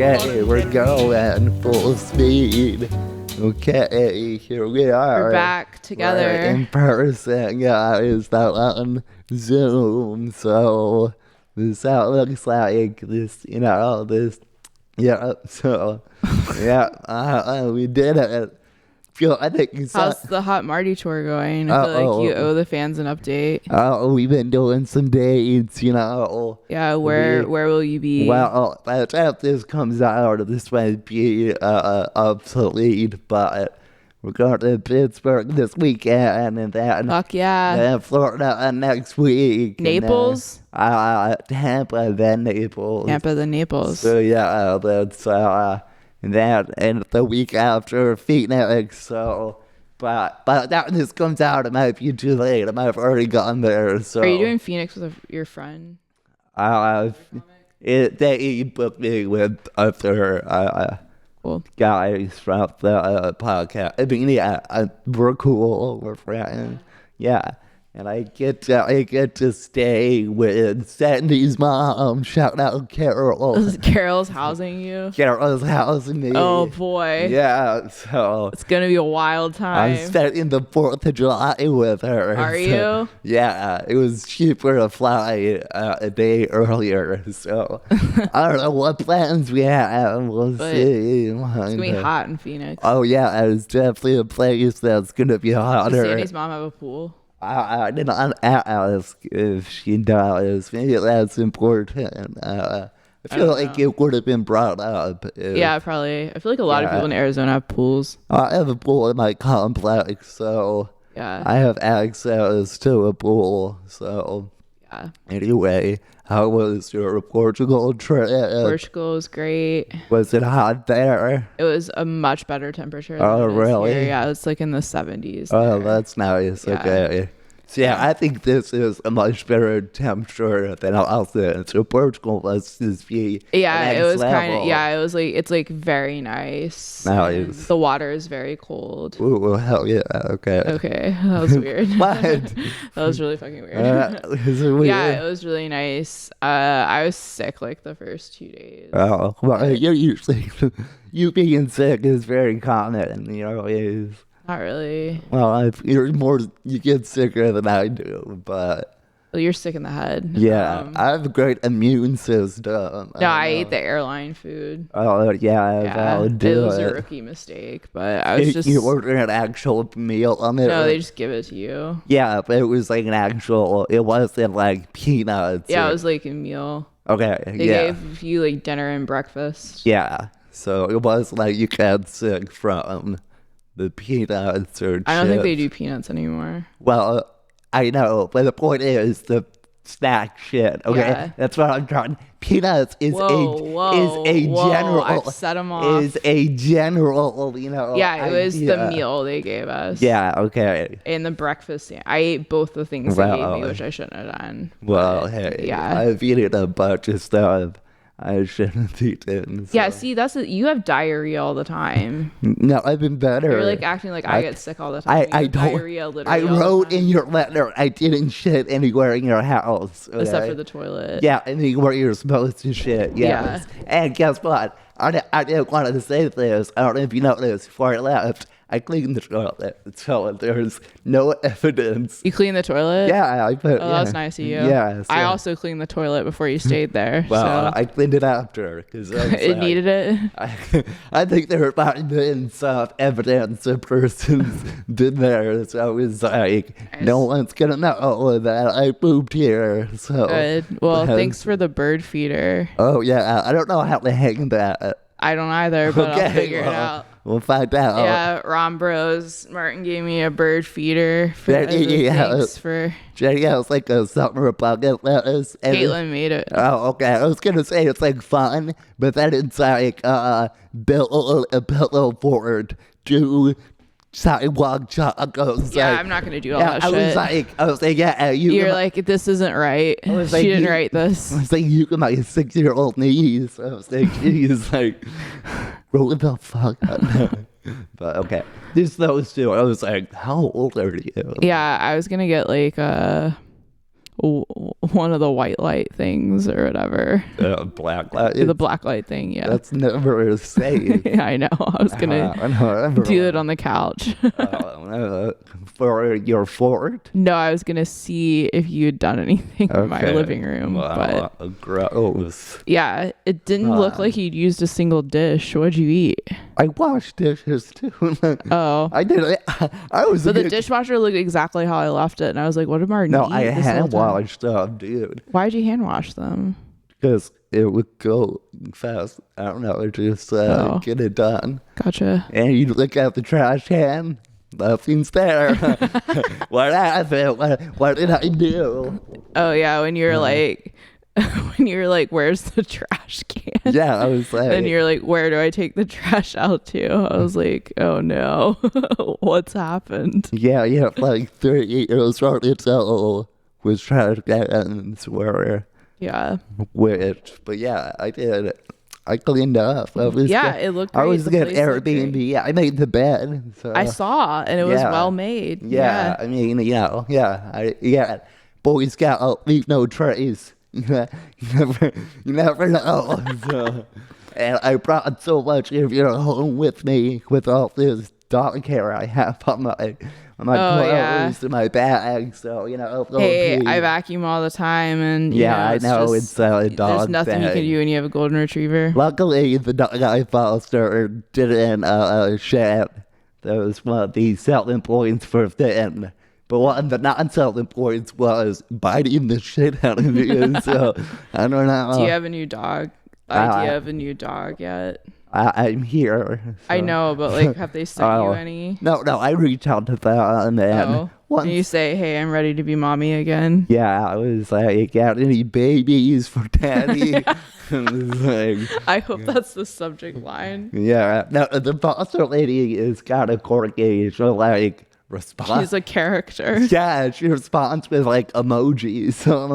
Okay, we're going full speed. Okay, here we are. We're back together. We're in person, guys, not on Zoom. So this how it looks like. This, so, we did it. I think How's the Hot Marty tour going? I feel like you owe the fans an update. Oh, we've been doing some dates, Yeah, where will you be? Well, by the time this comes out, this might be obsolete, but we're going to Pittsburgh this weekend, and then Fuck yeah. Then Florida next week. Naples? Tampa, then Naples. Tampa, then Naples. So yeah, that's that, and the week after Phoenix. So, but by the time this comes out, it might be too late. I might have already gone there. So, are you doing Phoenix with your friend? They booked me with other Cool. guys from the podcast. I mean, we're cool. We're friends. Yeah. And I get to stay with Sandy's mom. Shout out Carol. Carol's housing you? Carol's housing me. Oh boy. Yeah, so it's gonna be a wild time. I'm spending the 4th of July with her. Are you? Yeah, it was cheaper to fly a day earlier. So I don't know what plans we have. We'll see. It's gonna be hot in Phoenix. Oh yeah, it's definitely a place that's gonna be hotter. Does Sandy's mom have a pool? I didn't ask if she does. Maybe that's important. I feel like it would have been brought up. Yeah, probably. I feel like a lot of people in Arizona have pools. I have a pool in my complex, so yeah, I have access to a pool. So yeah. Anyway, how was your Portugal trip? Portugal was great. Was it hot there? It was a much better temperature. Oh, really? Here. Yeah, it's like in the 70s. Oh, that's nice. Yeah. Okay. So yeah, I think this is a much better temperature than Austin. So Portugal was just be it was kind of level. it was like it's like very nice. Nice. The water is very cold. Ooh, hell yeah. Okay. Okay, that was weird. What? That was really fucking weird. Is it weird? Yeah, it was really nice. I was sick like the first 2 days. Oh, well, you're usually you being sick is very common. Is. Not really. Well, you get sicker than I do, but. Well, you're sick in the head. Yeah, I have a great immune system. No, I ate the airline food. Oh, yeah, it was a rookie mistake, but I was just... You ordered an actual meal on it? No, they just give it to you. Yeah, but it was like it wasn't like peanuts. Yeah, it was like a meal. Okay, They gave you like dinner and breakfast. Yeah, so it was like you got sick from the peanuts or I don't think they chips. do peanuts anymore. Well, I know, but the point is the snack shit. Okay, Yeah. That's what I'm trying. Peanuts is a general. I've set them off. Is a general, Yeah, it was idea. the meal they gave us. Yeah. Okay. And the breakfast. I ate both the things they gave me, which I shouldn't have done. Well, But, hey, yeah. I've eaten a bunch of stuff I shouldn't have eaten. So. Yeah, see, you have diarrhea all the time. No, I've been better. You're like acting like I get sick all the time. I have don't. diarrhea literally I all the wrote time. in your letter I didn't shit anywhere in your house. Okay? Except for the toilet. Yeah, anywhere you're supposed to shit. Yes. Yeah. And guess what? I didn't want to say this. I don't know if you noticed before I left. I cleaned the toilet, so there's no evidence. You clean the toilet? Yeah, I put. Oh, that's nice of you. Yeah, I also cleaned the toilet before you stayed there. Well, so. I cleaned it after because It needed it. I think there might have been some evidence a person's been there, so it's like no one's gonna know that I pooped here. So Good. Well, thanks for the bird feeder. Oh yeah, I don't know how to hang that. I don't either, but I'll figure it out. We'll find out. Yeah, Ron Bros. Martin gave me a bird feeder for thanks for. Jenny has like a summer bucket lettuce. Caitlin made it. Oh, okay. I was gonna say it's like fun, but then it's like build a pillow fort, do sidewalk tacos. Yeah, like, I'm not gonna do all that shit. I was like, yeah, You're like, this isn't right. She didn't write this. I was like, you and my 6-year-old niece. I was like, geez, like, roll the fuck up. But okay, just those two. I was like, how old are you? Yeah, I was gonna get like one of the white light things or whatever. Black light. The black light thing, yeah. That's never safe. I know. I was gonna do it on the couch. For your fort? No, I was gonna see if you had done anything in my living room. Wow, but gross. yeah, it didn't look like you'd used a single dish. What'd you eat? I washed dishes too. Oh, I did it. I was. So the dishwasher looked exactly how I left it, and I was like, "What did Martin eat?" No, I hand washed them, dude. Why'd you hand wash them? Because it would go fast. I don't know. Just get it done. Gotcha. And you look at the trash can. Nothing's there. What happened? What did I do? Oh yeah, when you're like, where's the trash can? Yeah, I was like. And you're like, where do I take the trash out to? I was like, oh no, what's happened? Yeah, like 3 years old until was trash cans were. Yeah. Weird, but yeah, I did it. I cleaned up. It looked great. I was good Airbnb. Yeah, I made the bed. So. I saw, and it was well made. Yeah, I mean, Boy Scout, leave no trace. You never know. So, and I brought so much of your home with me with all this dog hair I have on my clothes and my bag. So hey, I vacuum all the time, and I know it's a dog. There's nothing you can do when you have a golden retriever. Luckily, the dog I fostered didn't shed. That was one of the selling points for Finn. But one of the non-selling points was biting the shit out of me. So I don't know. Do you have a new dog? Do you have a new dog yet? I'm here. So. I know, but like, have they sent you any? No, I reached out to them and and you say, hey, I'm ready to be mommy again. Yeah, I was like, got any babies for daddy? I hope that's the subject line. Yeah, no, the foster lady is got a corgi, so like, response. She's a character. Yeah, she responds with like emojis. So I'm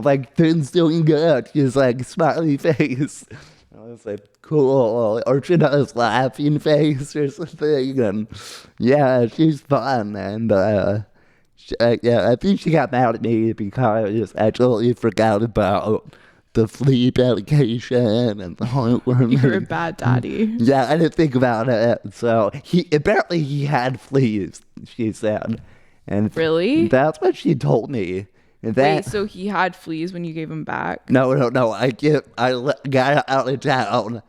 like, Finn's doing good. She's like, smiley face. I was like, cool. Or she does laughing face or something. And yeah, she's fun. And I think she got mad at me because I totally forgot about the flea medication and the heartworm. You're a bad daddy. Yeah, I didn't think about it. So he had fleas, she said. And really? That's what she told me. Wait, so he had fleas when you gave him back? No. I got out of town.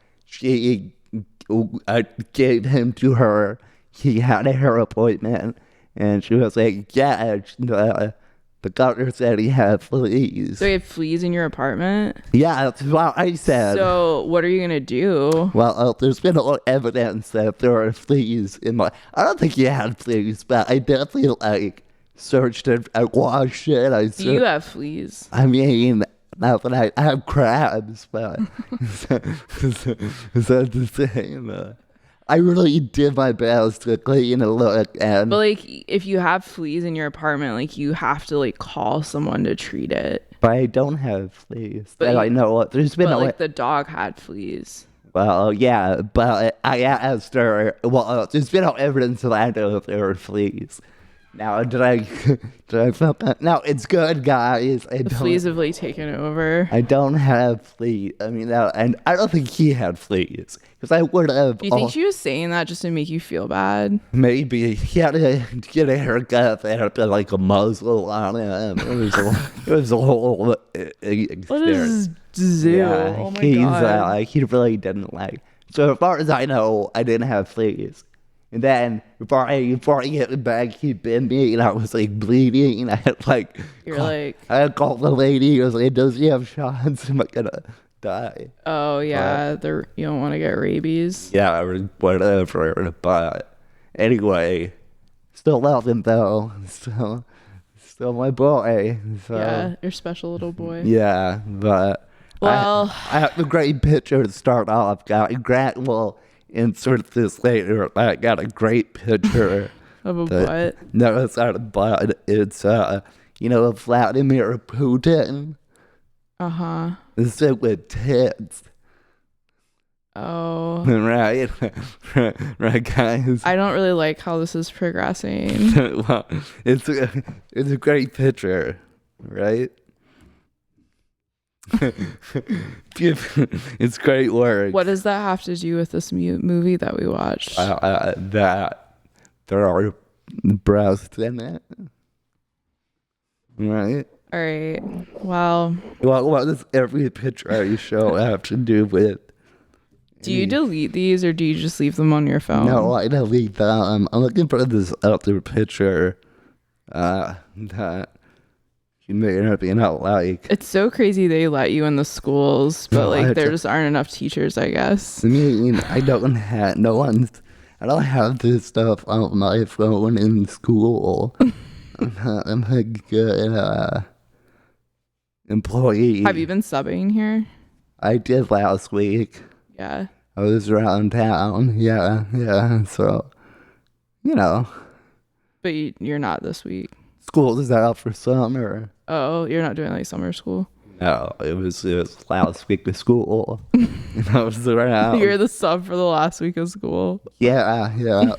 I gave him to her. He had a hair appointment, and she was like, "Yeah, the doctor said he had fleas." So he had fleas in your apartment? Yeah, that's what I said. So what are you gonna do? Well, there's been a lot of evidence that there are fleas in my. I don't think he had fleas, but I definitely searched and I washed it. Do you have fleas? I mean, not that I have crabs, but is that the same? I really did my best to clean and look. But like, if you have fleas in your apartment, like, you have to like call someone to treat it. But I don't have fleas. But I know there's been like the dog had fleas. Well, yeah, but I asked her. Well, there's been no evidence that I know if there were fleas. Now, did I felt that? No, it's good, guys. The fleas have like taken over. I don't have fleas. I mean, and I don't think he had fleas because I would have. Do you think she was saying that just to make you feel bad? Maybe he had to get a haircut. They had like a muzzle on it. It was a whole experience. What is zoo? Yeah, oh my god. He really didn't like. So as far as I know, I didn't have fleas. And then before I get back, he bit me, and I was like bleeding. And I had I had called the lady. I was like, "Does he have shots? Am I gonna die?" Oh yeah, you don't want to get rabies. Yeah, or whatever. But anyway, still love him though. Still my boy. So, yeah, your special little boy. Yeah, but I have a great picture to start off. Grant will insert this later. I got a great picture of a butt. No, it's not a butt. It's Vladimir Putin. It's with tits. Oh. Right, right, guys. I don't really like how this is progressing. Well, it's a great picture. right? It's great work. What does that have to do with this movie that we watched? That there are breasts in it, right? All right. Well, What does every picture you show have to do with? do you delete these or do you just leave them on your phone? No, I delete them. I'm looking for this other picture that you may not like. It's so crazy they let you in the schools, but No, like there just aren't enough teachers, I guess. I mean, I don't have this stuff on my phone in school. I'm a good employee. Have you been subbing here? I did last week. Yeah. I was around town. Yeah. So, But you're not this week. school is out for summer. Oh, you're not doing like summer school? No, it was last week of school. And I was around. You're the sub for the last week of school. Yeah.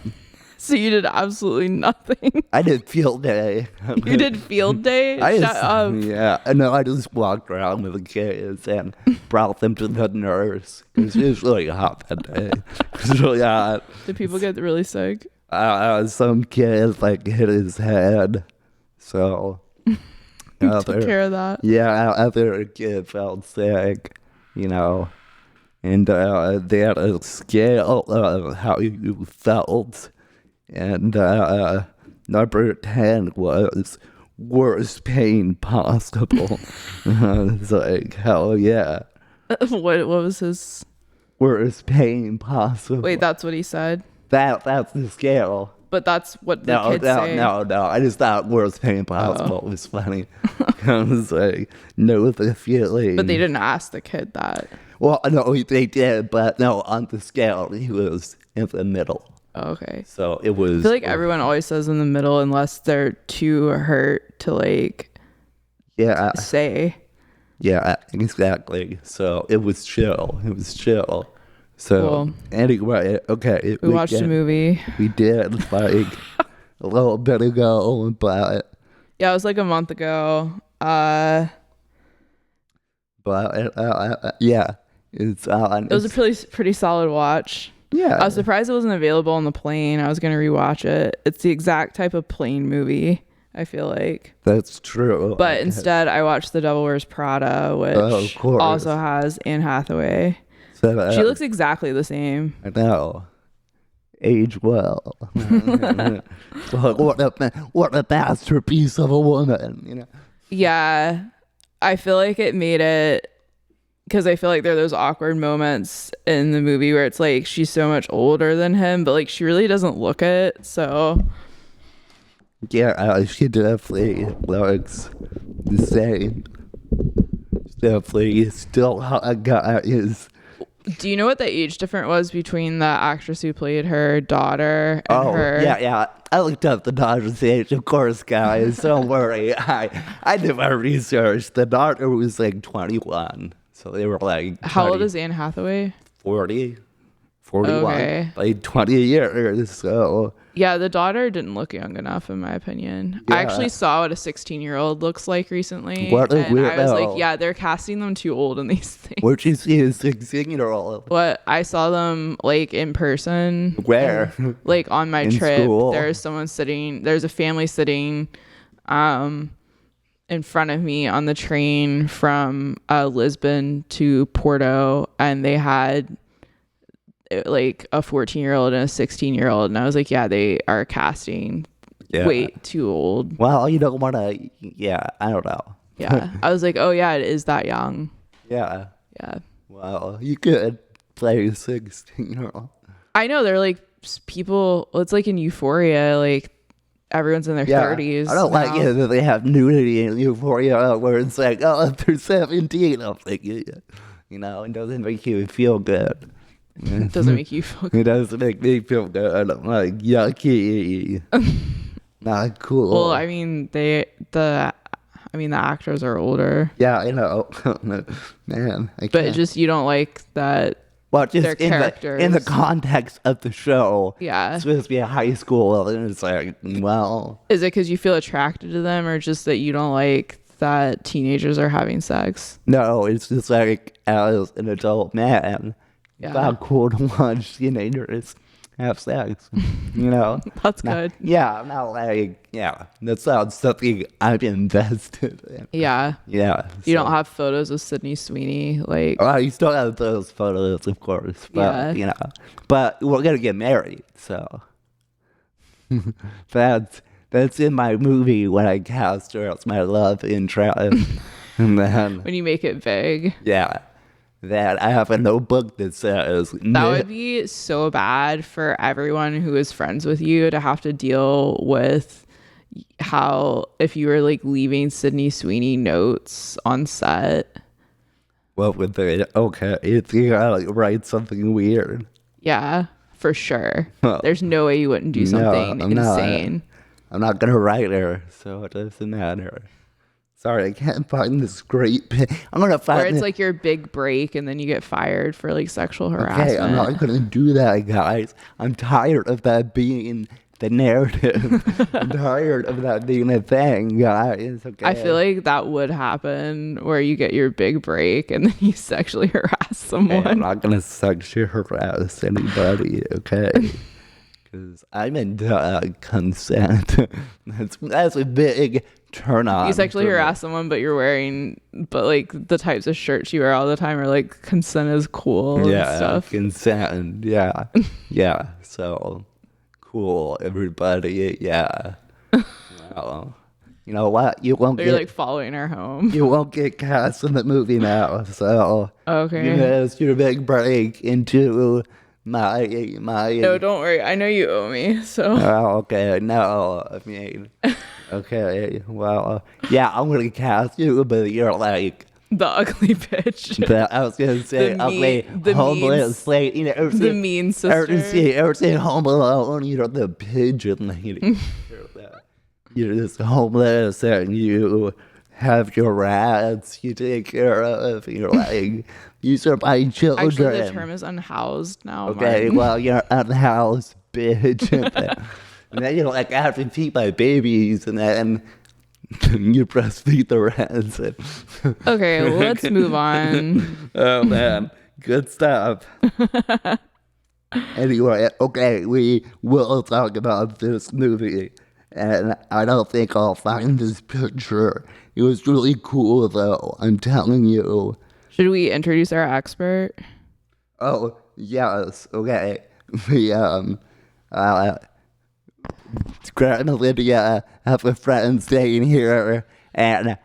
So you did absolutely nothing. I did field day. You did field day? Shut up. Yeah. No, I just walked around with the kids and brought them to the nurse. Because it was really hot that day. It was really hot. Did people get really sick? Some kid hit his head. So Took care of that. Yeah, other kid felt sick, and they had a scale of how you felt, and number 10 was worst pain possible. It's like, hell yeah. What was his Worst pain possible. Wait, that's what he said? That's the scale. But that's what the kids say. No. I just thought worst pain possible was funny. I was like, no, the feeling. But they didn't ask the kid that. Well, no, they did, but no, on the scale, he was in the middle. Oh, okay. So it was. I feel like everyone always says in the middle unless they're too hurt to say. Yeah, exactly. So it was chill. So anyway, okay. We watched a movie. We did a little bit ago, but yeah, it was like a month ago. Yeah, it's on. It was a pretty solid watch. Yeah, I was surprised it wasn't available on the plane. I was gonna rewatch it. It's the exact type of plane movie, I feel like. That's true. But instead, I watched The Devil Wears Prada, which also has Anne Hathaway. So, she looks exactly the same. I know. Age well. What a masterpiece of a woman, Yeah, I feel like it made it, because I feel like there are those awkward moments in the movie where it's like she's so much older than him, but like she really doesn't look it. So yeah, she definitely looks the same. Definitely still got his. Do you know what the age difference was between the actress who played her daughter and her? Yeah. I looked up the daughter's age, of course, guys. Don't worry. I did my research. The daughter was like 21. So they were like 20, how old is Anne Hathaway? 40, 41. Okay. Like 20 years. So yeah, the daughter didn't look young enough, in my opinion. Yeah. I actually saw what a 16-year-old looks like recently. What a and I was weirdo. like, yeah, they're casting them too old in these things. where'd you see a 16-year-old? What I saw them like in person. Where? Like on my In trip, school? there's a family sitting in front of me on the train from Lisbon to Porto, and they had like a 14-year-old and a 16-year-old, and I was like, yeah, they are casting way too old. Well, you don't want to. Yeah, I don't know. Yeah, I was like, oh yeah, it is that young. Yeah. Well, you could play a 16-year-old. I know, they're like people. It's like in Euphoria, like everyone's in their 30s. I don't like it that they have nudity in Euphoria where it's like, oh, if they're 17. I'm thinking, it doesn't make you feel good. It doesn't make you feel good. It doesn't make me feel good. I'm like, yucky. Not cool. Well, I mean, the actors are older. Yeah, I know. Man. But just, you don't like that. Well, just their characters. In the context of the show. Yeah. It's supposed to be a high school, and it's like, well. Is it because you feel attracted to them, or just that you don't like that teenagers are having sex. No, it's just like as an adult man, Yeah. it's not cool to watch teenagers have sex. You know? That's good. Yeah, I'm not like, that sounds something I'm invested in. Yeah. Yeah. You don't have photos of Sydney Sweeney, like. Well, you still have those photos, of course, but, but we're going to get married, so. That's in my movie when I cast her as my love interest. And then, When you make it vague. yeah, that I have a notebook that says that would be so bad for everyone who is friends with you to have to deal with how if you were like leaving Sydney Sweeney notes on set. What would they? Okay, it's you gotta like, write something weird. Yeah, for sure. Well, There's no way you wouldn't do something insane. I'm not gonna write her, so it doesn't matter. Sorry, I can't find this great. I'm gonna find. Where it's like your big break, and then you get fired for like sexual harassment. Okay, I'm not gonna do that, guys. I'm tired of that being the narrative. I'm tired of that being a thing, guys. Okay. I feel like that would happen where you get your big break and then you sexually harass someone. Okay, I'm not gonna sexually harass anybody, okay? Because I'm into consent. That's a big turn on. You sexually harass someone, but you're wearing, but like the types of shirts you wear all the time are like consent is cool and stuff. Consent, yeah. Yeah, so cool, everybody, yeah. Well, you know what? You're like following her home. You won't get cast in the movie now, so okay. You missed your big break into my. No, don't worry. I know you owe me, so. Oh, okay. No, I mean, okay. Well, yeah, I'm gonna cast you, but you're like the ugly bitch. I was gonna say ugly, the homeless, like the mean sister. Ever seen Home Alone? You're the pigeon lady. You're just homeless, and you have your rats you take care of. You're like, you survive children. Actually, the term is unhoused now. Okay, Martin. well, you're unhoused, bitch. And then you're like, I have to feed my babies, and then you breastfeed the rats. Okay, let's move on. Oh, man. Good stuff. Anyway, okay, we will talk about this movie. And I don't think I'll find this picture. It was really cool, though. I'm telling you. Should we introduce our expert? Oh, yes. Okay. We, Grant and Lydia have a friend staying here. And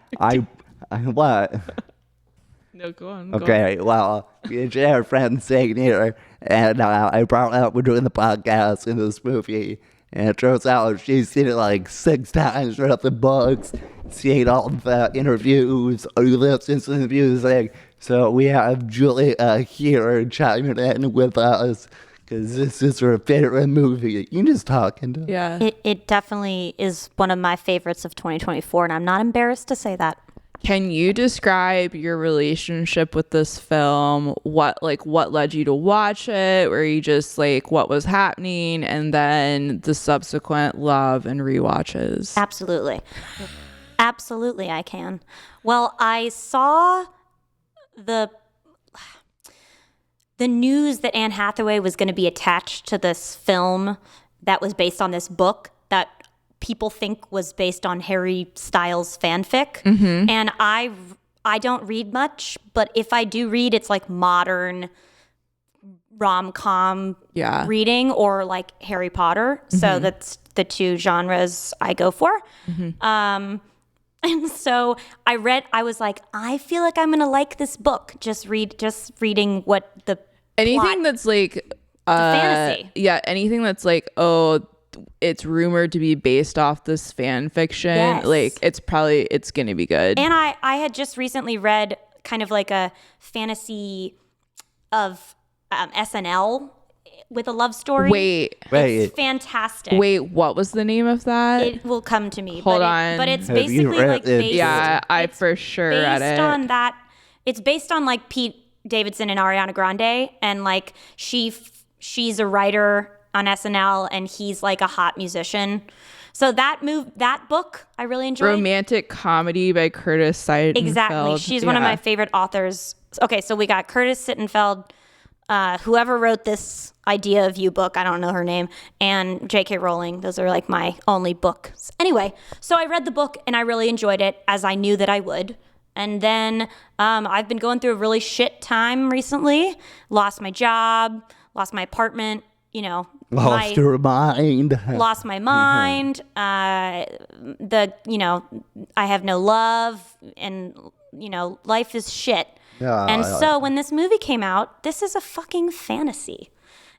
what? No, go on. Okay, well, we have a friend staying here. And I brought up, we're doing the podcast in this movie. And it turns out she's seen it like 6 times, read the books, seen all the interviews, listens to the music. So we have Julia here chiming in with us because this is her favorite movie. You just talking to Yeah. It definitely is one of my favorites of 2024, and I'm not embarrassed to say that. Can you describe your relationship with this film? What led you to watch it? Were you just like, what was happening? And then the subsequent love and rewatches. Absolutely. Absolutely, I can. Well, I saw the news that Anne Hathaway was going to be attached to this film that was based on this book that people think was based on Harry Styles fanfic. Mm-hmm. And I don't read much, but if I do read, it's like modern rom-com reading or like Harry Potter. Mm-hmm. So that's the two genres I go for. Mm-hmm. And so I was like, I feel like I'm going to like this book. Just reading what the anything plot, that's like fantasy. Yeah, anything that's like, oh, it's rumored to be based off this fan fiction. Yes. Like it's going to be good. And I had just recently read kind of like a fantasy of SNL with a love story. Wait. It's fantastic. Wait, what was the name of that? It will come to me. Hold on. But it's Have you basically read like it? based. Yeah, I for sure read based it. on that. It's based on like Pete Davidson and Ariana Grande, and like she's a writer on SNL, and he's like a hot musician. So that book I really enjoyed. Romantic comedy by Curtis Sittenfeld. Exactly. She's one of my favorite authors. Okay, so we got Curtis Sittenfeld, whoever wrote this Idea of You book, I don't know her name, and J.K. Rowling. Those are like my only books. Anyway, so I read the book and I really enjoyed it, as I knew that I would. And then I've been going through a really shit time recently. Lost my job, lost my apartment, Lost your mind. Lost my mind. I have no love, and life is shit. And so when this movie came out, this is a fucking fantasy,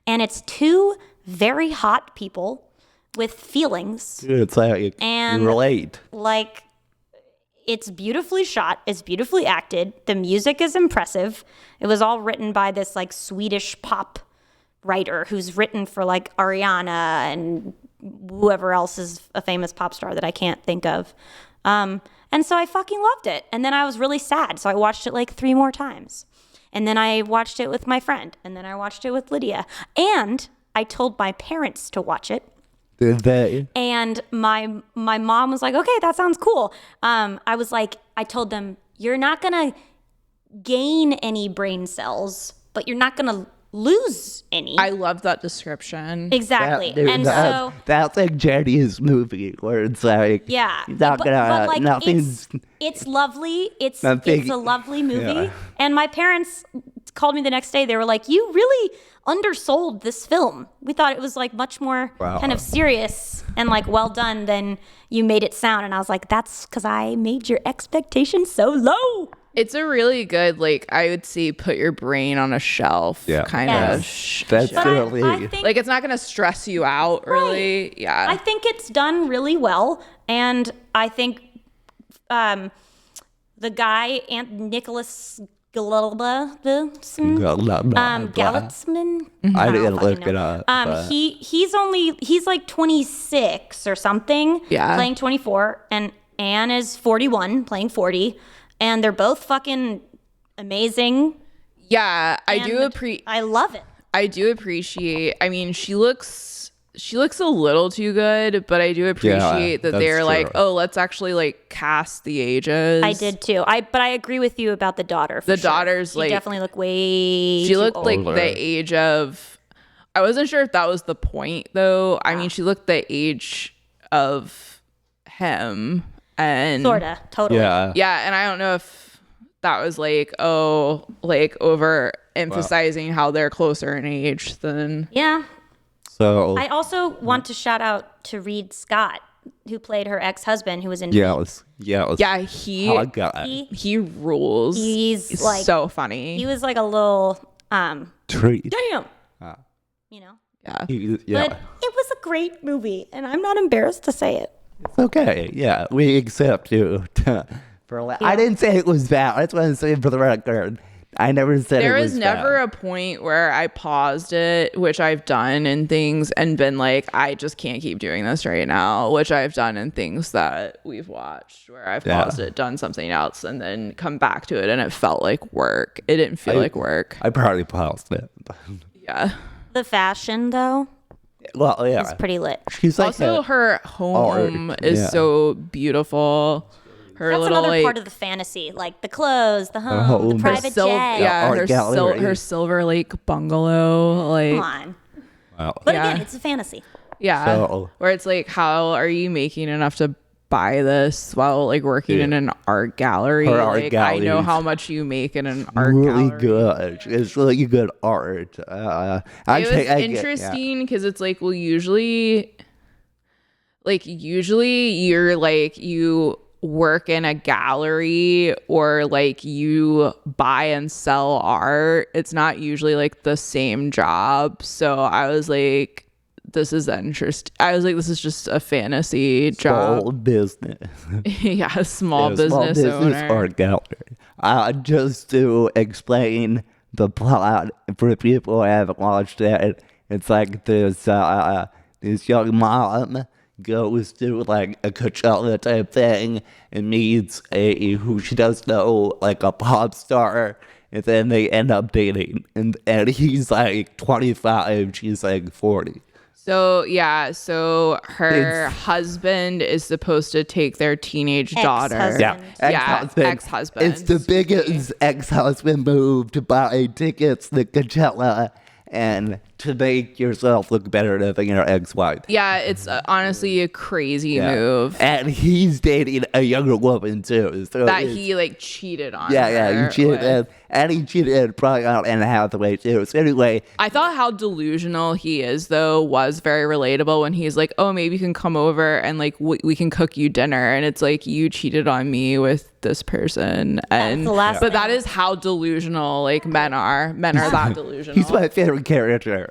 and it's two very hot people with feelings. It's like and you relate. Like, it's beautifully shot. It's beautifully acted. The music is impressive. It was all written by this like Swedish pop writer who's written for like Ariana and whoever else is a famous pop star that I can't think of. And so I fucking loved it. And then I was really sad. So I watched it like 3 more times. And then I watched it with my friend. And then I watched it with Lydia. And I told my parents to watch it. Did they? And my mom was like, okay, that sounds cool. I told them, you're not going to gain any brain cells, but you're not going to lose any. I love that description. Exactly. That's like Jenny's movie where it's like, yeah, not gonna, like nothing's. It's lovely. It's a lovely movie. Yeah. And my parents called me the next day. They were like, you really undersold this film. We thought it was like much more kind of serious and like well done than you made it sound. And I was like, that's because I made your expectations so low. It's a really good, like, I would say, put your brain on a shelf kind of. That's really. Like, it's not going to stress you out, really. Right. Yeah. I think it's done really well. And I think the guy, Nicholas Galitzman. I didn't look it up. He's like 26 or something, playing 24, and Anne is 41, playing 40. And they're both fucking amazing. Yeah, I love it. I do appreciate. I mean, she looks a little too good, but I do appreciate that they're true. Like, oh, let's actually like cast the ages. I did too. But I agree with you about the daughter. The daughter's she like definitely looked way. She looked older. like the age of. I wasn't sure if that was the point though. I mean, she looked the age of him. And sorta, totally. Yeah, and I don't know if that was like over emphasizing how they're closer in age than. Yeah. So I also want to shout out to Reed Scott, who played her ex-husband, who was in. He rules. He's like so funny. He was like a little treat. Damn. Yeah. But it was a great movie, and I'm not embarrassed to say it. It's okay. Yeah, we accept you. I didn't say it was bad. I just want to say for the record, I never said there it was was never bad. a point where I paused it, which I've done in things, and been like, I just can't keep doing this right now, which I've done in things that we've watched, where I've paused it, done something else, and then come back to it, and it felt like work. It didn't feel like work. I probably paused it. Yeah. The fashion, though. Well, yeah. It's pretty lit. She's like also her home is so beautiful. That's another part of the fantasy, like the clothes, the home, the private jet. Yeah, her Silver Lake bungalow. Like, come on. Wow. But again, it's a fantasy. Yeah, where it's like, how are you making enough to buy this while like working in an art gallery? I know how much you make in an art gallery. Really good. It's really good art. It was interesting because it's like, well, usually you're like, you work in a gallery or like you buy and sell art. It's not usually like the same job. So I was like, this is interesting. I was like, this is just a fantasy job. Small business. Yeah, small business owner. Art gallery. Just to explain the plot for people who haven't watched it, it's like this young mom goes to like a Coachella type thing and meets who she does know, like a pop star, and then they end up dating. And he's like 25, she's like 40. So her husband is supposed to take their teenage daughter. Ex-husband. It's the biggest ex-husband move to buy tickets to Coachella and to make yourself look better than your ex-wife. Yeah, it's honestly a crazy move. And he's dating a younger woman too. So that he like cheated on. Yeah, he cheated, and he cheated probably on Anne Hathaway too. So anyway, I thought how delusional he is though was very relatable when he's like, "Oh, maybe you can come over and like we can cook you dinner," and it's like you cheated on me with this person, and but that is how delusional like men are. Men are that delusional. He's my favorite character.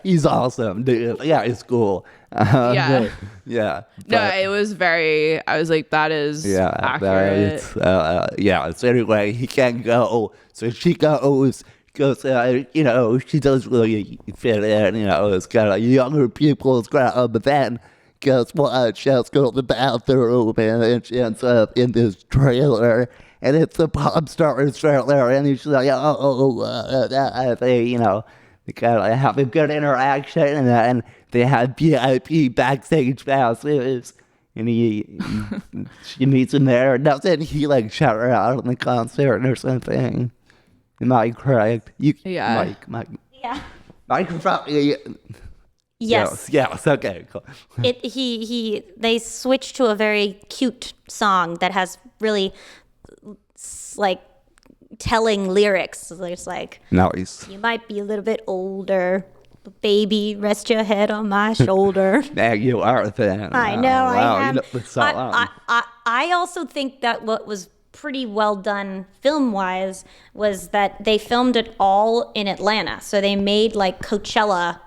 He's awesome, dude. Yeah, it's cool. No, it was very. I was like, that is accurate. So anyway, he can't go, so she goes. She does really fit in. It's kind of younger people's crowd, but then guess what? She has to go to the bathroom, and she ends up in this trailer. And it's a pop star trailer, and she's like, they kind of have a good interaction, and then they have VIP backstage passes, and she meets him there. Doesn't he like shout her out in the concert or something? Am I correct? Mike. Yeah. Microphone. Yes. Okay. Cool. They switched to a very cute song that has really like telling lyrics. It's like, nice. You might be a little bit older, but baby, rest your head on my shoulder. Now you are a fan. I know. Wow, I am. You know the song. I also think that what was pretty well done film-wise was that they filmed it all in Atlanta. So they made like Coachella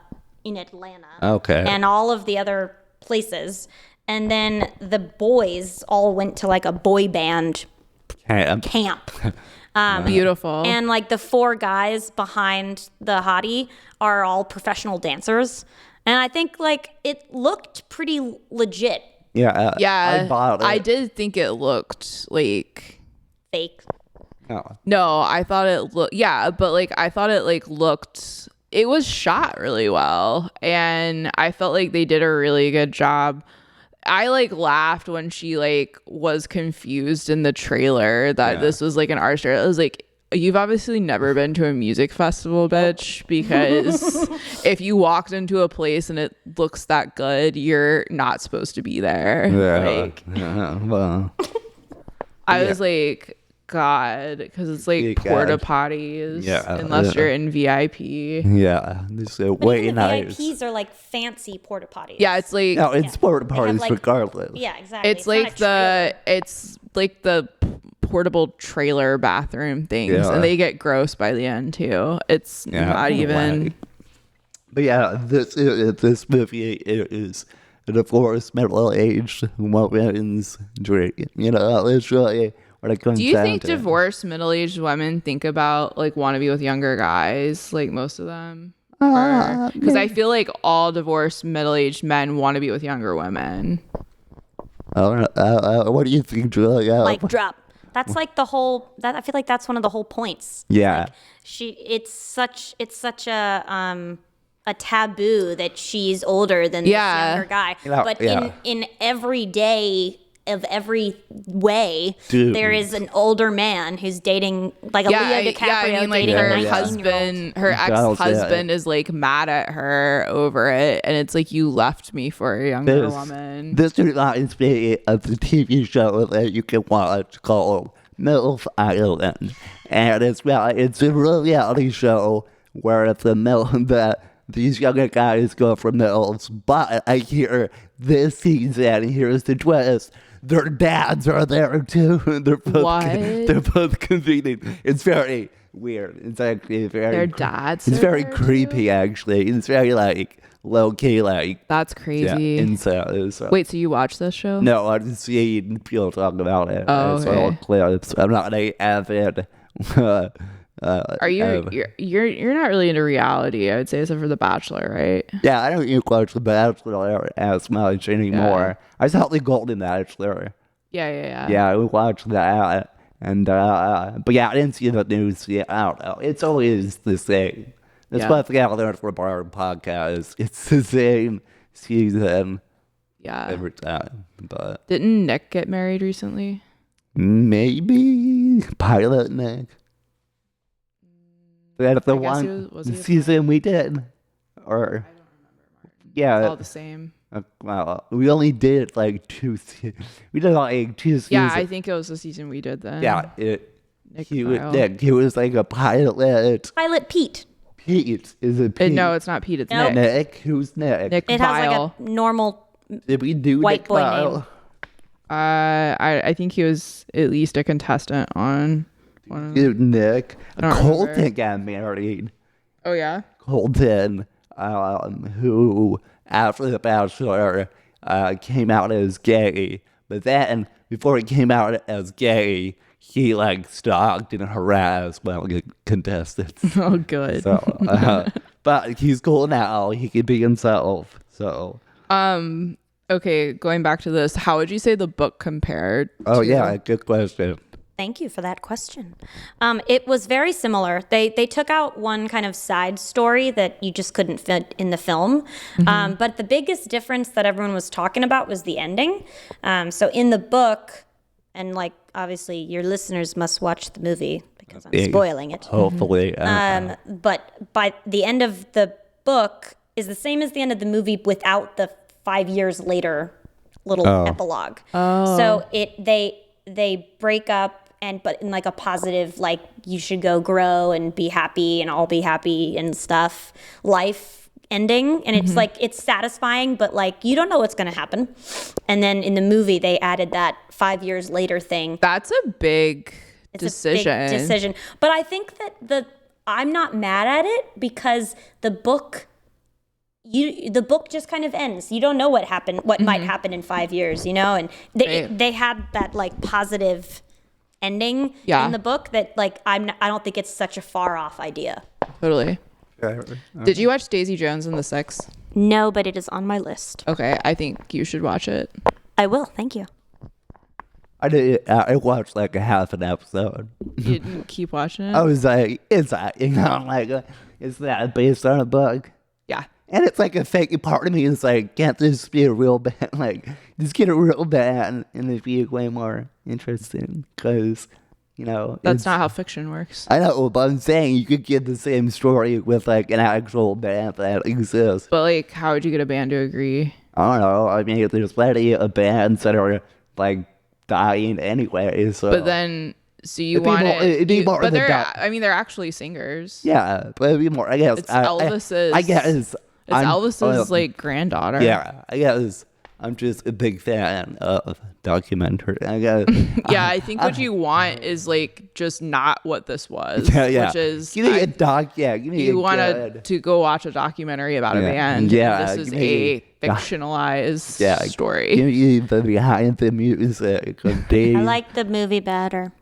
in Atlanta. Okay. And all of the other places. And then the boys all went to like a boy band camp. Beautiful. And like the 4 guys behind the hottie are all professional dancers. And I think like it looked pretty legit. Yeah. I bought it. I did think it looked like fake. Oh. No, I thought it looked, but like I thought it like looked, it was shot really well, and I felt like they did a really good job. I like laughed when she like was confused in the trailer that this was like an art trailer. I was like, you've obviously never been to a music festival, bitch, because if you walked into a place and it looks that good, you're not supposed to be there. I was like, God, because it's like porta potties, unless you're in VIP. Yeah, this is way nice. VIPs are like fancy porta potties. Yeah, it's like it's porta potties like, regardless. Yeah, exactly. It's like the portable trailer bathroom things, and they get gross by the end too. It's not even. But this movie is a divorced middle-aged woman's dream. It's really what it comes down to. Do you think divorced middle-aged women think about like want to be with younger guys, like most of them? Because I feel like all divorced middle-aged men want to be with younger women. What do you think, Julia? Like drop. That's like the whole. I feel like that's one of the whole points. Yeah. Like it's such a taboo that she's older than this younger guy. But in every day of every way, there is an older man who's dating like a Leo DiCaprio dating her a husband, her ex-husband is like mad at her over it, and it's like, you left me for a younger woman. This reminds me of the TV show that you can watch called MILF Island, and it's a reality show where it's these younger guys go for MILFs, but I hear this season, here's the twist, their dads are there too. They're both convening. It's very weird. It's actually very. Their dads. It's very creepy, actually. It's very like low key, like. That's crazy. Yeah, so. Wait, so you watch this show? No, I've seen people talk about it. Oh, I saw clips. I'm not an avid. Are you? You're not really into reality, I would say, except for The Bachelor, right? Yeah, I don't even watch The Bachelor as much anymore. I saw The Golden Bachelor. Yeah. Yeah, I watched that, and but yeah, I didn't see the news yet. I don't know. It's always the same. That's what I learned from our podcast. It's the same season Yeah. every time. But Didn't Nick get married recently? maybe Pilot Nick. That's the I guess one was he a season we did. Or, I don't remember, Martin. yeah. It's all the same. Well, we only did like we did like 2 seasons. Yeah, I think it was the season we did then. Yeah, Nick he Kyle. was like a pilot. Pilot Pete. Pete is a Pete. No, it's not Pete. It's No. Nick. Nick. Who's Nick? Nick It has Kyle. like a normal. Did we do White Nick boy Kyle? name. I think he was at least a contestant on one of them. Dude, Nick. don't Colton remember. got married. Oh yeah. Colton, who after The Bachelor came out as gay, but then before he came out as gay, he like stalked and harassed contestants. Oh good. So, but he's cool now. He can be himself. So. Okay, going back to this, how would you say the book compared? Oh to- yeah, good question. Thank you for that question. It was very similar. They took out one kind of side story that you just couldn't fit in the film. But the biggest difference that everyone was talking about was the ending. So in the book, and like obviously your listeners must watch the movie because I'm spoiling it. Hopefully. But by the end of the book is the same as the end of the movie without the 5 years later little epilogue. So they break up but in like a positive, like you should go grow and be happy and I'll be happy and stuff life ending. And it's like, it's satisfying, but like, you don't know what's going to happen. And then in the movie, they added that 5 years later thing. That's a big It's decision. a big decision. But I think that I'm not mad at it because the book just kind of ends. You don't know what happened, what might happen in 5 years, you know? And they had that like positive ending in the book that like I don't think it's such a far off idea. Totally. Did you watch Daisy Jones and the Six? No, but it is on my list. Okay, I think you should watch it. I will. Thank you. I watched like a half an episode. You didn't keep watching it? I was like, is that is that based on a book? Yeah. And it's like a fake part of me is like, can't this be a real band? Like, just get a real band and it'd be way more interesting because, you know. That's not how fiction works. I know, but I'm saying you could get the same story with like an actual band that exists. But like, how would you get a band to agree? I don't know. I mean, there's plenty of bands that are like dying anyway. So. But then, so you It'd be want more- it'd be more but than they're actually singers. Yeah, but it'd be more. I guess It's Elvis's. I guess It's Elvis's like granddaughter. Yeah, I guess I'm just a big fan of documentary. I guess. Yeah, I think what you want is like just not what this was. Yeah. Which is give me a doc. Yeah, give me you a want good. to go watch a documentary about a band. Yeah, and this is give me a fictionalized Yeah, story. Give me the behind the music of Days. I like the movie better.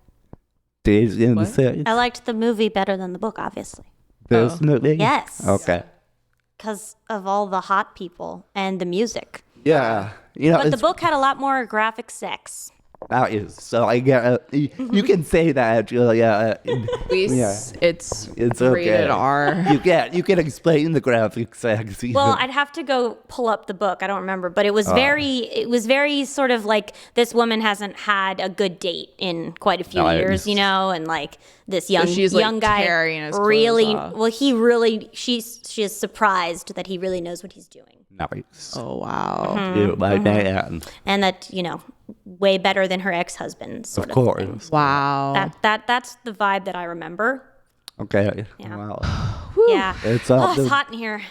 Days in the What? City. I liked the movie better than the book, obviously. This movie. Yes. Okay. Because of all the hot people and the music. Yeah, you know, But the it's book had a lot more graphic sex. that is so. I get you can say that, Julia. At least Yeah. it's It's okay. rated R. You can explain the graphic sex. Well, I'd have to go pull up the book. I don't remember, but it was very sort of like this woman hasn't had a good date in quite a few Nice. years, you know, and like this young she's, like, young guy tearing his clothes really off. well. He really she is surprised that he really knows what he's doing, nice. Oh wow. Mm-hmm. Dude, my man. and that way better than her ex-husband. Sort Of of thing. course. Wow. That's the vibe that I remember. Okay. Yeah. Wow. Yeah. It's all It's the hot in here.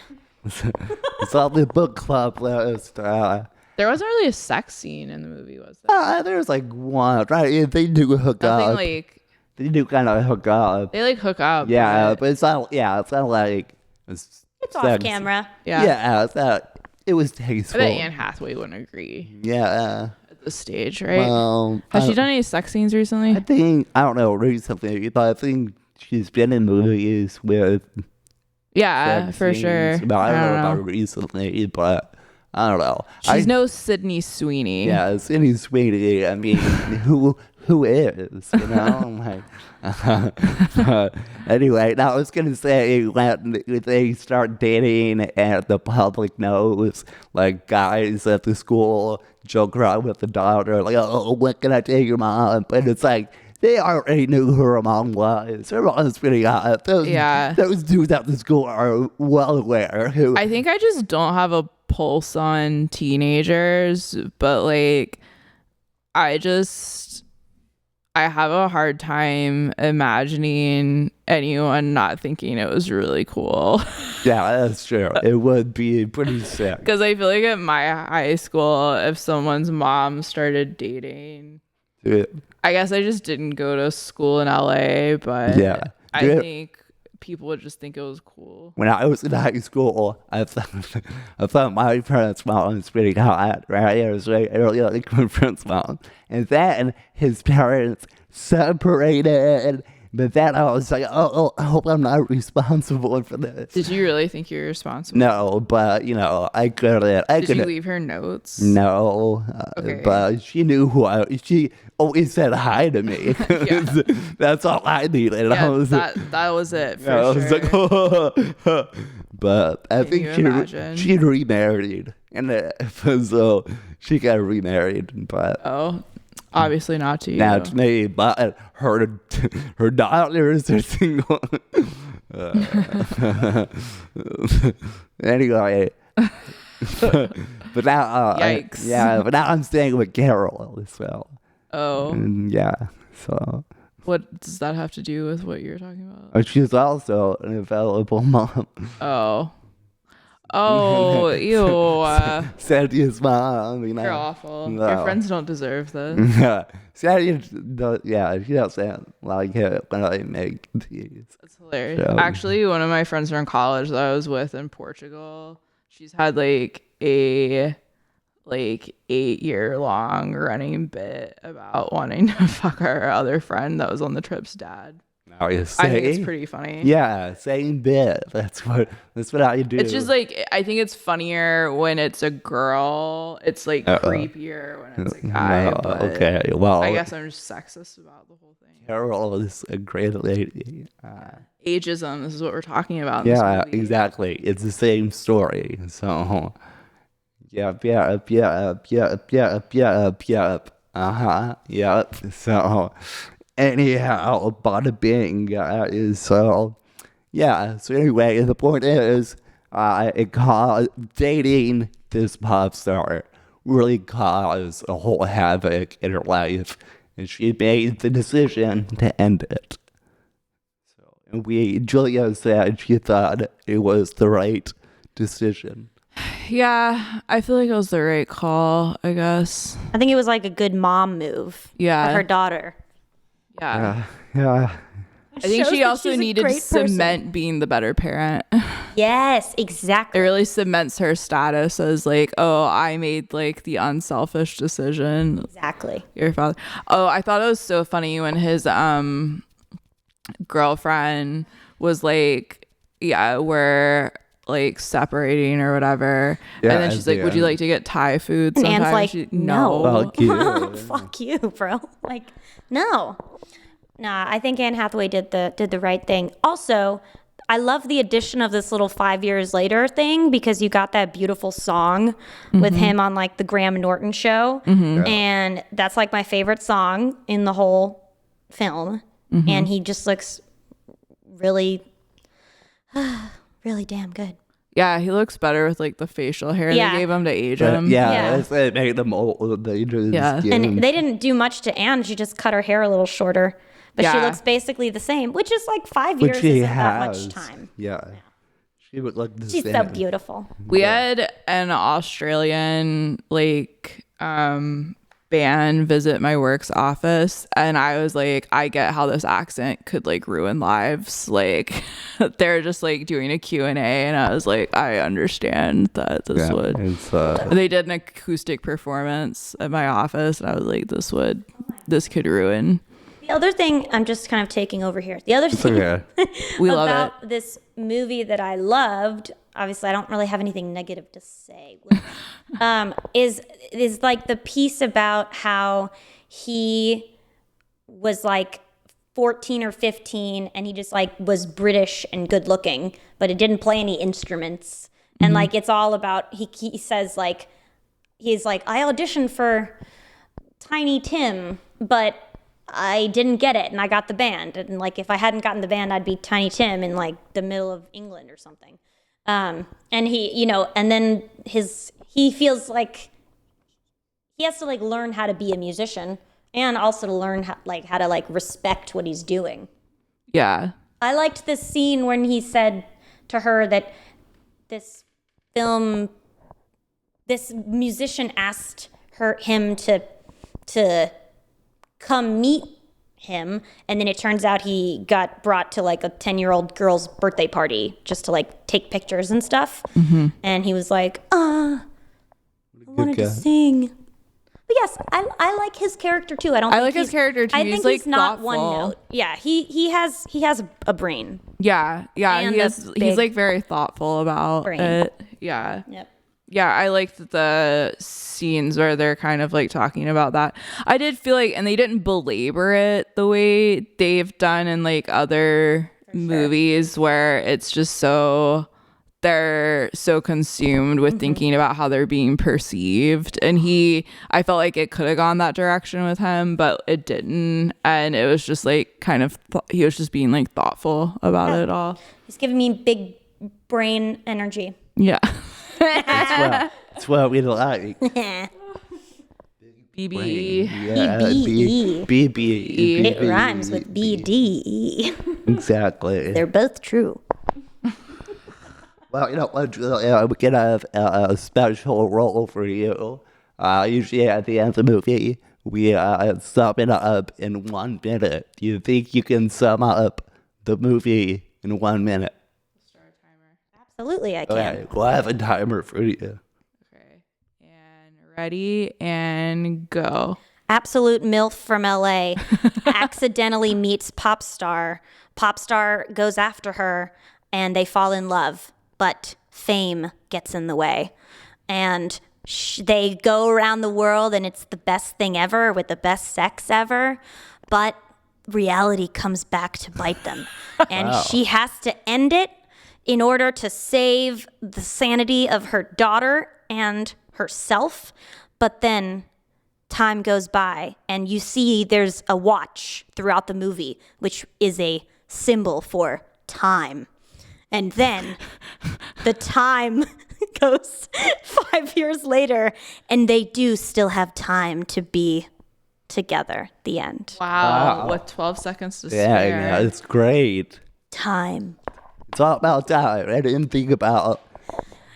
it's all the book club list. There wasn't really a sex scene in the movie, was there? There's like one, right? Yeah, they do hook Nothing up. like They do kind of hook up. they like hook up. Yeah, but it's not. Yeah, it's not like It's off camera. yeah. Yeah, it's not. It was I tasteful. bet Anne Hathaway wouldn't agree Yeah. at this stage, right? Well, Has she done any sex scenes recently? I think I don't know recently, but I think she's been in movies with. Yeah, sex for scenes. sure. But I don't know about recently, but I don't know. She's no Sydney Sweeney. Yeah, Sydney Sweeney. I mean, who who is, you know? I'm like, anyway, I was going to say, when they start dating and the public knows, like, guys at the school joke around with the daughter, like, oh, what can I take your mom? And it's like, they already knew who her mom was. Her mom's pretty hot. Those dudes at the school are well aware who. I think I just don't have a pulse on teenagers, but like, I have a hard time imagining anyone not thinking it was really cool. Yeah, that's true. It would be pretty sick. Because I feel like at my high school, if someone's mom started dating, Yeah. I guess I just didn't go to school in LA, but Yeah. I think people would just think it was cool. When I was in high school, I thought my friend's mom was pretty hot, right? I was really like my friend's mom. And then his parents separated. But then I was like, oh, I hope I'm not responsible for this. Did you really think you were responsible? No, but, you know, I couldn't. Did you leave her notes? No, Okay. But she knew she always said hi to me. Yeah. That's all I needed. Yeah, I was, that was it for I was sure. like, oh. But I Can you imagine? she remarried. And so she got remarried. But Oh, obviously not to you. now to me, but her daughters are single. Anyway. But now, Yikes. but now I'm staying with Carol as well. Oh, And yeah, so what does that have to do with what you're talking about? she's also an available mom. Oh, ew. Sandy's mom, you know. You're awful. No. Your friends don't deserve this. Yeah, Sandy, she doesn't like it when I make these. That's hilarious. So- Actually, one of my friends from college that I was with in Portugal, she's had like a 8-year long running bit about wanting to fuck our other friend that was on the trip's dad. Now you I say, think it's pretty funny. yeah, same bit. That's what I do. It's just like, I think it's funnier when it's a girl. It's like creepier when it's a guy. No, but okay, well, I guess I'm just sexist about the whole thing. Carol is a great lady. Ageism. This is what we're talking about. In Yeah, this movie. exactly. It's the same story. So, yep. Yep. So, anyhow, bada bing, guys. So, yeah. So anyway, the point is, dating this pop star really caused a whole havoc in her life, and she made the decision to end it. And Julia said she thought it was the right decision. Yeah, I feel like it was the right call, I guess. I think it was like a good mom move. Yeah. For her daughter. Yeah. Yeah. I think Shows she that also she's a needed to great person. cement being the better parent. Yes, It exactly. really cements her status as like, oh, I made like the unselfish decision. Exactly. Your father. Oh, I thought it was so funny when his girlfriend was like, yeah, we're like separating or whatever. Yeah, and then she's like, would you like to get Thai food And sometime? Anne's like, She- no. Fuck you. Fuck you, bro. Like, no. Nah, I think Anne Hathaway did the right thing. Also, I love the addition of this little 5 years later thing because you got that beautiful song with him on like the Graham Norton show. And that's like my favorite song in the whole film. And he just looks really, really damn good. Yeah, he looks better with like the facial hair Yeah. they gave him to age But, him. yeah, it made them old. They just Yeah. And they didn't do much to Anne. She just cut her hair a little shorter. But she Yeah. looks basically the same, which is like 5 But years she isn't that has. much time. Yeah. She would look the She's same. so beautiful. We had an Australian like band visit my work's office, and I was like, I get how this accent could like ruin lives. Like they're just like doing a Q&A, and I was like, I understand that this Yeah, would. it's, They did an acoustic performance at my office, and I was like, this could ruin. The other thing, I'm just kind of taking over here. The other thing okay. We love about it. this movie that I loved, obviously I don't really have anything negative to say, is like the piece about how he was like 14 or 15 and he just like was British and good looking, but it didn't play any instruments. And like it's all about he says like he's like, I auditioned for Tiny Tim, but I didn't get it and I got the band. And like if I hadn't gotten the band, I'd be Tiny Tim in like the middle of England or something. And he, you know, and then he feels like he has to like learn how to be a musician and also to learn how to like respect what he's doing. Yeah. I liked this scene when he said to her that this musician asked him to come meet him, and then it turns out he got brought to like a 10-year-old girl's birthday party just to like take pictures and stuff. And he was like, I wanted to sing. But yes, I like his character too. I like his character too. I think he's like he's not thoughtful. one note. Yeah, he has a brain. Yeah. And He's like very thoughtful about brain. it. Yeah. Yep. Yeah, I liked the scenes where they're kind of like talking about that. I did feel like, and they didn't belabor it the way they've done in like other movies where it's just they're so consumed with thinking about how they're being perceived. And I felt like it could have gone that direction with him, but it didn't. And it was just like kind of, he was just being like thoughtful about it all. He's giving me big brain energy. Yeah. That's what we like. BBE. Yeah, BBE. BBE. It rhymes with BDE. Exactly. They're both true. Well, you know what, Julia, we can have a special role for you. Usually at the end of the movie, we sum it up in 1 minute. Do you think you can sum up the movie in 1 minute? Absolutely, I can. Okay, we'll have a timer for you. Okay. And ready and go. Absolute MILF from LA accidentally meets pop star. Pop star goes after her and they fall in love, but fame gets in the way. And they go around the world and it's the best thing ever with the best sex ever, but reality comes back to bite them. And she has to end it in order to save the sanity of her daughter and herself. But then time goes by and you see there's a watch throughout the movie, which is a symbol for time. And then the time goes 5 years later and they do still have time to be together. The end. Wow. With 12 seconds to Yeah, spare. yeah, it's great. Time. It's all about time. I didn't think about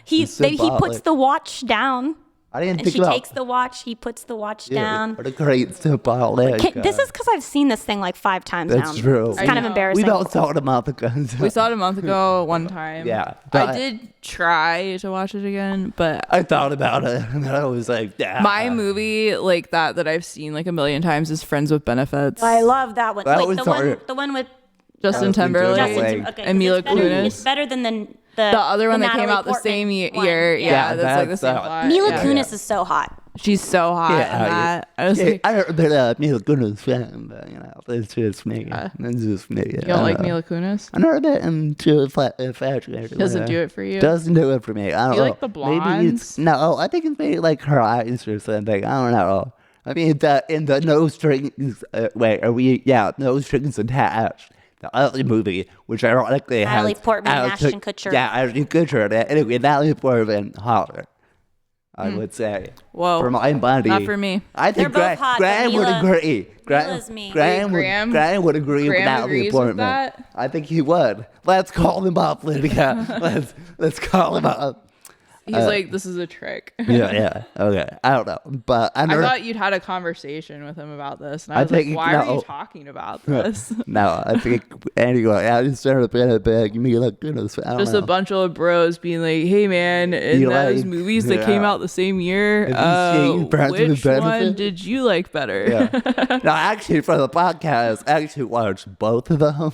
He symbolic. puts the watch down. I didn't And think she about takes the watch. He puts the watch Yeah, down. What a great symbolic. This is because I've seen this thing like 5 times now. That's true. It's kind of know. embarrassing. We don't saw it a month ago. We saw it a month ago one time. Yeah, I but- did try to watch it again, but I thought about it and I was like, my movie like that I've seen like a million times is Friends with Benefits. I love that one. That Wait, was hard. the one with Justin Justin Timberlake. Timberlake. okay, and Mila Kunis. It's better than the The other one that came Natalie out the Portman same one. year. Yeah, Yeah, that's like the that's same that. plot. Mila yeah. Kunis is so hot. She's so hot in that. I was like, I don't know Mila Kunis fan, but you know, it's just me. It's just me. you don't like Mila Kunis? I never bit into infatuated. Doesn't do it for you? Doesn't do it for me. I don't You know. like the Maybe it's blondes? no. I think it's maybe like her eyes or something. I don't know. I mean, in the No Strings. Wait, are we? Yeah, No Strings Attached. The other movie, which ironically Natalie has Portman, Ashton Kutcher. Yeah, Ashton Kutcher. Anyway, Natalie Portman, hotter. I would say. Whoa. For my money. Not for me. I think They're both hot, but Graham would Mila- agree. Mila's me. Graham would agree with Graham Natalie agrees with Portman. that? I think he would. Let's call him up, Lydia. let's call him up. He's like, this is a trick. Yeah. Okay. I don't know, but I thought you'd had a conversation with him about this, and I was think like, "Why are no. you talking about this?" No, I think anyway. I just started being a big Mila Kunis. I don't Just know. a bunch of bros being like, "Hey, man, in You those like- movies that came yeah. out the same year, Have you seen Friends with which one Benefits? did you like better?" Yeah. No, actually, for the podcast, I actually watched both of them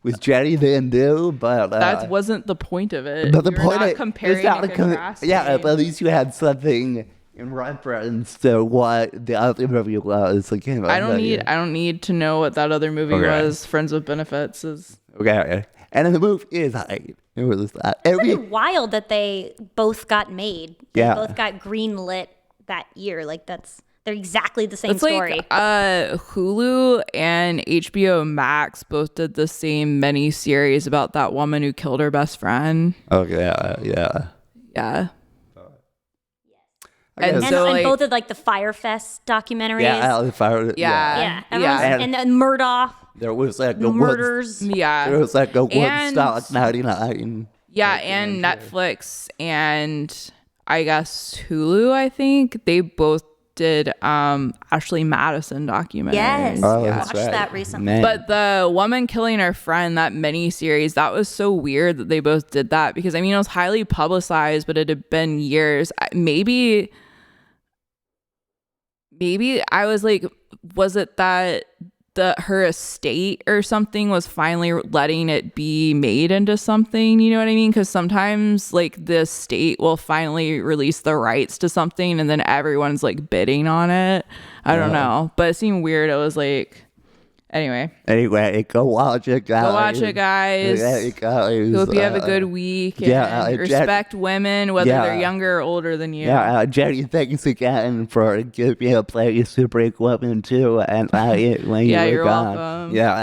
with Jenny Van Do, but That wasn't the point of it. But the You're point not is comparing it's not and yeah, but at least you had something in reference to what the other movie was. I don't need to know what that other movie was. Friends with Benefits is okay. And then the movie is hype. It was It's wild that they both got made. They Yeah. both got greenlit that year. Like they're exactly the same it's story. like Hulu and HBO Max both did the same mini series about that woman who killed her best friend. Okay, yeah. Yeah. And so like, both of like the Firefest documentaries. Yeah, the fire. Yeah. Yeah. And then Murdoch. There was like murders. There was like a And- Woodstock 99. Yeah, and Netflix and I guess Hulu, I think they both did Ashley Madison documentaries. Yes. Oh, I that's watched right. that recently. Man. But the woman killing her friend, that mini series, that was so weird that they both did that because I mean it was highly publicized, but it had been years. Maybe I was like, was it that her estate or something was finally letting it be made into something, you know what I mean? Because sometimes like the state will finally release the rights to something and then everyone's like bidding on it. I don't know, but it seemed weird. It was like, anyway, go watch it, guys. go watch it, guys. Guys. Hope you have a good week. And respect women, whether they're younger or older than you. Yeah, Jenny, thanks again for giving me a place to break women too. And when you were you're gone. welcome. Yeah,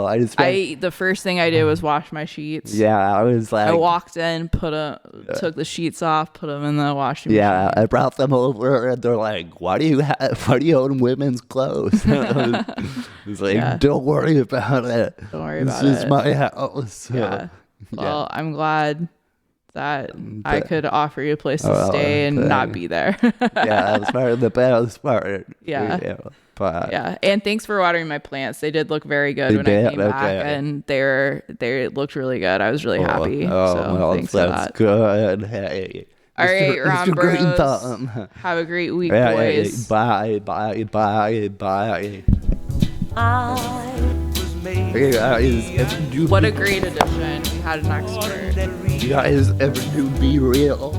I just. The first thing I did was wash my sheets. Yeah, I was like. I walked in, took the sheets off, put them in the washing Yeah, machine. I brought them over, and they're like, "Why do you own women's clothes?" It's like, don't worry about it. Don't worry about This is it. my house. Yeah. Well, I'm glad that I could offer you a place to stay and not be there. Yeah, that was part of the best part. Yeah. But Yeah, and thanks for watering my plants. They did look very good They when did? I came back, Okay. and they looked really good. I was really happy. So well, thanks for that's that. good. Hey. All right, Mr. Ron Green Bros. Thumb. Have a great week, Yeah, boys. Bye. Hey guys, if you What a great addition. We had an expert. guys ever do Be Real?